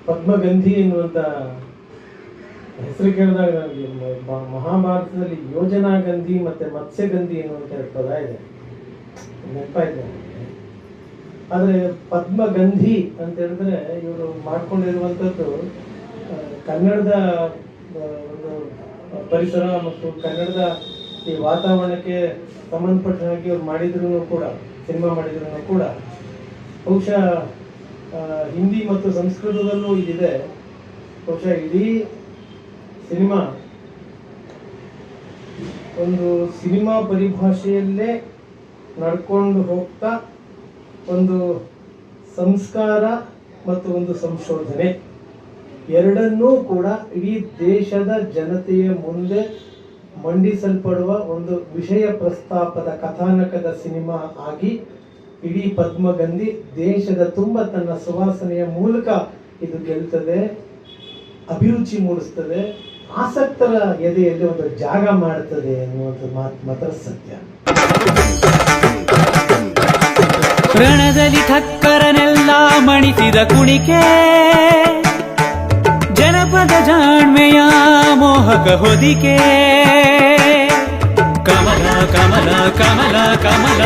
ಪದ್ಮಗಂಧಿ ಎನ್ನುವಂತ ಹೆಸರು ಕೇಳಿದಾಗ ನನಗೆ ಮಹಾಭಾರತದಲ್ಲಿ ಯೋಜನಾ ಗಂಧಿ ಮತ್ತೆ ಮತ್ಸ್ಯಗಂಧಿ ಎನ್ನುವಂತ ಪದ ಇದೆ, ನೆನಪಾಯ್ತು. ಆದರೆ ಪದ್ಮಗಂಧಿ ಅಂತ ಹೇಳಿದ್ರೆ ಇವರು ಮಾಡ್ಕೊಂಡಿರುವಂಥದ್ದು ಕನ್ನಡದ ಒಂದು ಪರಿಸರ ಮತ್ತು ಕನ್ನಡದ ಈ ವಾತಾವರಣಕ್ಕೆ ಸಂಬಂಧಪಟ್ಟ ಹಾಗೆ ಅವ್ರು ಮಾಡಿದ್ರು ಕೂಡ, ಸಿನಿಮಾ ಮಾಡಿದ್ರು ಕೂಡ ಬಹುಶಃ ಹಿಂದಿ ಮತ್ತು ಸಂಸ್ಕೃತದಲ್ಲೂ ಇದಿದೆ. ಬಹುಶಃ ಇಡೀ ಸಿನಿಮಾ ಒಂದು ಸಿನಿಮಾ ಪರಿಭಾಷೆಯಲ್ಲೇ ನಡ್ಕೊಂಡು ಹೋಗ್ತಾ ಒಂದು ಸಂಸ್ಕಾರ ಮತ್ತು ಒಂದು ಸಂಶೋಧನೆ ಎರಡನ್ನೂ ಕೂಡ ಇಡೀ ದೇಶದ ಜನತೆಯ ಮುಂದೆ ಮಂಡಿಸಲ್ಪಡುವ ಒಂದು ವಿಷಯ ಪ್ರಸ್ತಾಪದ ಕಥಾನಕದ ಸಿನಿಮಾ ಆಗಿ ಇಡೀ ಪದ್ಮಗಂಧಿ ದೇಶದ ತುಂಬ ತನ್ನ ಸುವಾಸನೆಯ ಮೂಲಕ ಇದು ಗೆಲ್ತದೆ, ಅಭಿರುಚಿ ಮೂಡಿಸ್ತದೆ, ಆಸಕ್ತರ ಎದೆಯಲ್ಲಿ ಒಂದು ಜಾಗ ಮಾಡ್ತದೆ ಅನ್ನುವಂಥ ಮಾತ್ರ ಸತ್ಯ. ರಣದಲ್ಲಿ ಠಕ್ಕರನೆಲ್ಲ ಮಣಿಸಿದ ಕುಣಿಕೆ, ಜನಪದ ಜಾಣ್ಮೆಯ ಮೋಹಕ ಹೊದಿಕೆ, ಕಮಲ ಕಮಲ ಕಮಲ ಕಮಲ